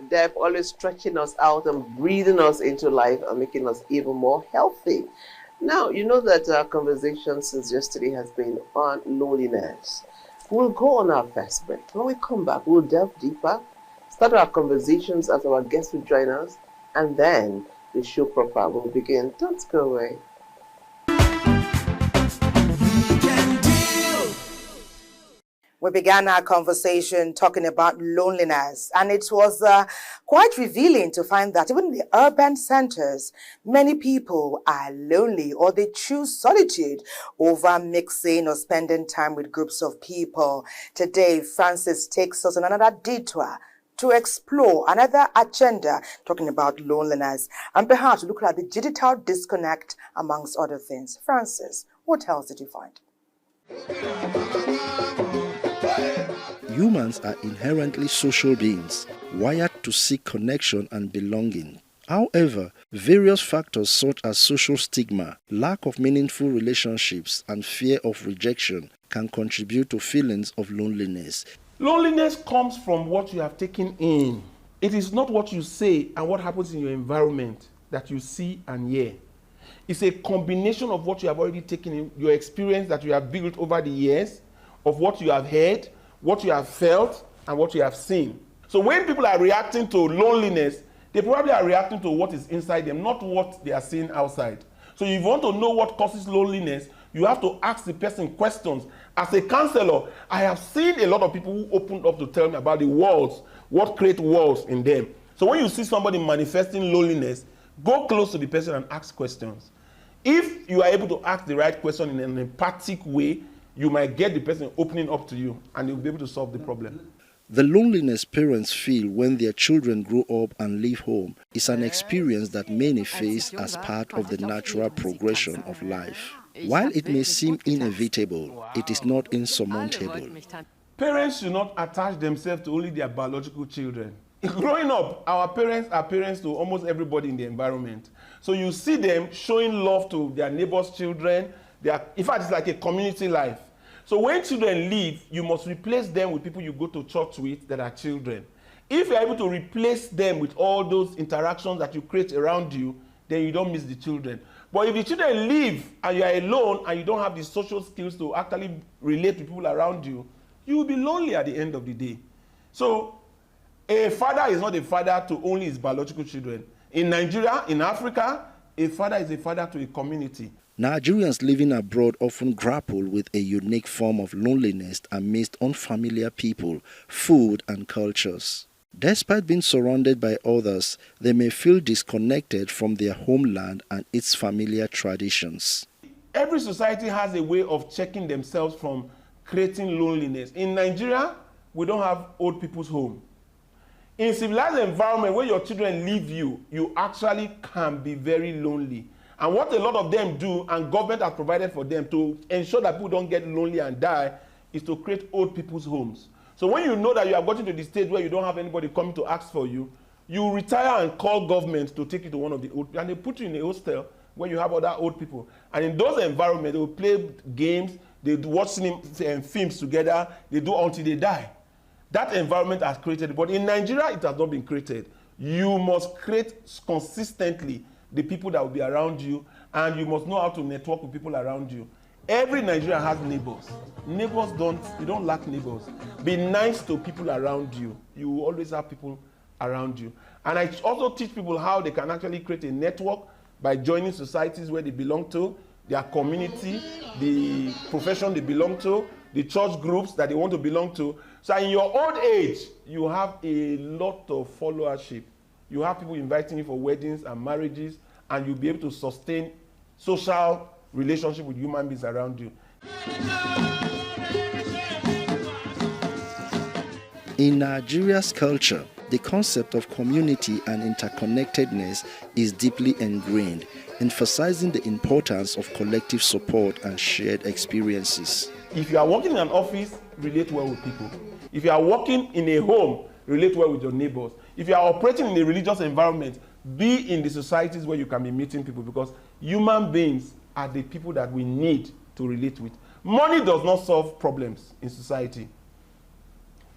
death, always stretching us out and breathing us into life and making us even more healthy. Now, you know that our conversation since yesterday has been on loneliness. We'll go on our first break. When we come back, we'll delve deeper, start our conversations as our guests will join us, and then the show proper will begin. Don't go away. We began our conversation talking about loneliness, and it was quite revealing to find that even in the urban centers, many people are lonely or they choose solitude over mixing or spending time with groups of people. Today, Francis takes us on another detour to explore another agenda talking about loneliness and perhaps look at the digital disconnect amongst other things. Francis, what else did you find? Humans are inherently social beings, wired to seek connection and belonging. However, various factors such as social stigma, lack of meaningful relationships, and fear of rejection can contribute to feelings of loneliness. Loneliness comes from what you have taken in. It is not what you say and what happens in your environment that you see and hear. It's a combination of what you have already taken in, your experience that you have built over the years, of what you have heard, what you have felt, and what you have seen. So when people are reacting to loneliness, they probably are reacting to what is inside them, not what they are seeing outside. So if you want to know what causes loneliness, you have to ask the person questions. As a counselor, I have seen a lot of people who opened up to tell me about the walls, what create walls in them. So when you see somebody manifesting loneliness, go close to the person and ask questions. If you are able to ask the right question in an empathic way, you might get the person opening up to you and you'll be able to solve the problem. The loneliness parents feel when their children grow up and leave home is an experience that many face as part of the natural progression of life. While it may seem inevitable, it is not insurmountable. Parents should not attach themselves to only their biological children. Growing up, our parents are parents to almost everybody in the environment. So you see them showing love to their neighbors' children. In fact, it's like a community life. So when children leave, you must replace them with people you go to church with that are children. If you're able to replace them with all those interactions that you create around you, then you don't miss the children. But if the children leave and you are alone and you don't have the social skills to actually relate to people around you, you will be lonely at the end of the day. So a father is not a father to only his biological children. In Nigeria, in Africa, a father is a father to a community. Nigerians living abroad often grapple with a unique form of loneliness amidst unfamiliar people, food, and cultures. Despite being surrounded by others, they may feel disconnected from their homeland and its familiar traditions. Every society has a way of checking themselves from creating loneliness. In Nigeria, we don't have old people's home. In civilized environment where your children leave you, you actually can be very lonely. And what a lot of them do, and government has provided for them to ensure that people don't get lonely and die, is to create old people's homes. So when you know that you have gotten to the stage where you don't have anybody coming to ask for you, you retire and call government to take you to one of the old people, and they put you in a hostel where you have other old people. And in those environments, they will play games, they watch films together, they do until they die. That environment has created, but in Nigeria, it has not been created. You must create consistently the people that will be around you, and you must know how to network with people around you. Every Nigerian has neighbors. You don't lack neighbors. Be nice to people around you. You will always have people around you. And I also teach people how they can actually create a network by joining societies where they belong to, their community, the profession they belong to, the church groups that they want to belong to. So in your old age, you have a lot of followership. You have people inviting you for weddings and marriages, and you'll be able to sustain social relationship with human beings around you. In Nigeria's culture, the concept of community and interconnectedness is deeply ingrained, emphasizing the importance of collective support and shared experiences. If you are working in an office, relate well with people. If you are working in a home, relate well with your neighbors. If you are operating in a religious environment, be in the societies where you can be meeting people, because human beings are the people that we need to relate with. Money does not solve problems in society.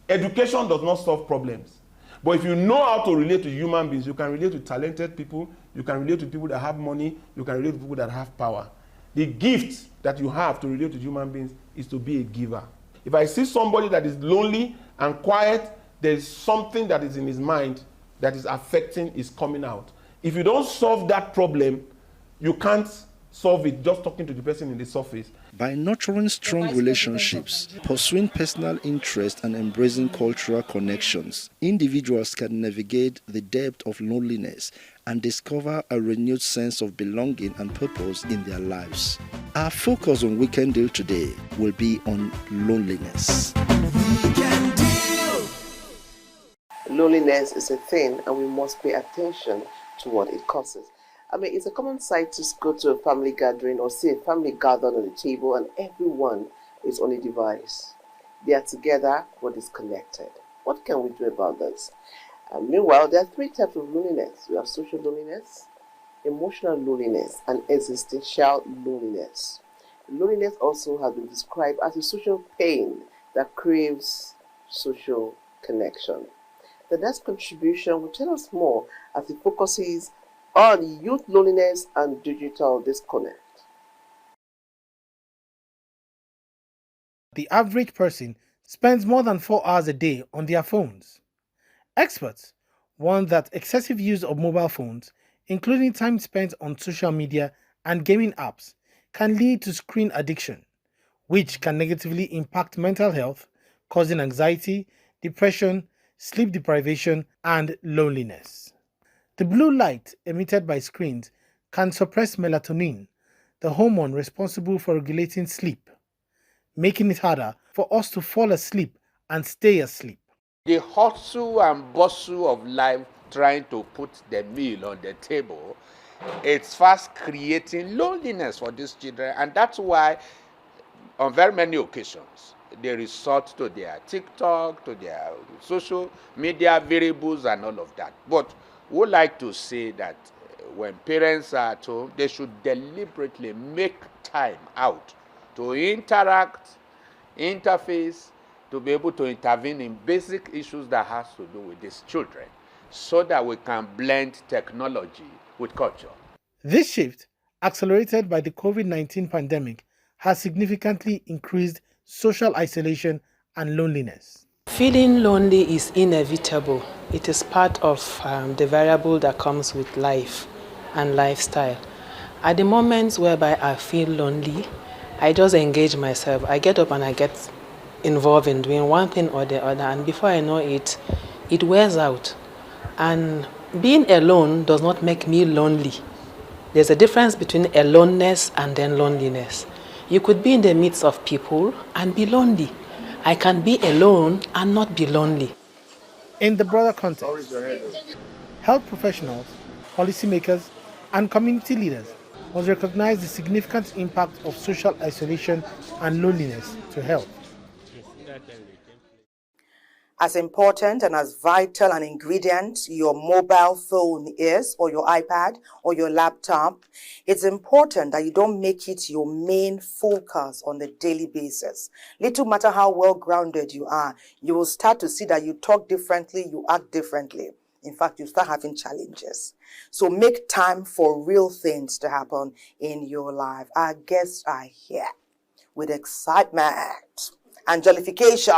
Education does not solve problems. But if you know how to relate to human beings, you can relate to talented people, you can relate to people that have money, you can relate to people that have power. The gift that you have to relate to human beings is to be a giver. If I see somebody that is lonely and quiet, there's something that is in his mind that is affecting his coming out. If you don't solve that problem, you can't solve it just talking to the person in the surface. By nurturing strong relationships, pursuing personal interest, and embracing cultural connections, individuals can navigate the depth of loneliness and discover a renewed sense of belonging and purpose in their lives. Our focus on Weekend Deal today will be on loneliness. Loneliness is a thing, and we must pay attention to what it causes. I mean, it's a common sight to go to a family gathering or see a family gathered on the table and everyone is on a device. They are together but disconnected. What can we do about this? Meanwhile, there are three types of loneliness. We have social loneliness, emotional loneliness, and existential loneliness. Loneliness also has been described as a social pain that craves social connection. The next contribution will tell us more as it focuses on youth loneliness and digital disconnect. The average person spends more than 4 hours a day on their phones. Experts warn that excessive use of mobile phones, including time spent on social media and gaming apps, can lead to screen addiction, which can negatively impact mental health, causing anxiety, depression, sleep deprivation, and loneliness. The blue light emitted by screens can suppress melatonin, the hormone responsible for regulating sleep, making it harder for us to fall asleep and stay asleep. The hustle and bustle of life trying to put the meal on the table, it's fast creating loneliness for these children, and that's why on very many occasions they resort to their TikTok, to their social media variables and all of that. But we would like to say that when parents are at home, they should deliberately make time out to interact, interface, to be able to intervene in basic issues that has to do with these children, so that we can blend technology with culture. This shift, accelerated by the COVID-19 pandemic, has significantly increased social isolation and loneliness. Feeling lonely is inevitable. It is part of the variable that comes with life and lifestyle. At the moments whereby I feel lonely, I just engage myself. I get up and I get involved in doing one thing or the other, and before I know it, it wears out. And being alone does not make me lonely. There's a difference between aloneness and then loneliness. You could be in the midst of people and be lonely. I can be alone and not be lonely. In the broader context, health professionals, policymakers, and community leaders must recognize the significant impact of social isolation and loneliness to health. As important and as vital an ingredient your mobile phone is, or your iPad, or your laptop, it's important that you don't make it your main focus on a daily basis. Little matter how well-grounded you are, you will start to see that you talk differently, you act differently. In fact, you start having challenges. So make time for real things to happen in your life. Our guests are here with excitement and jollification.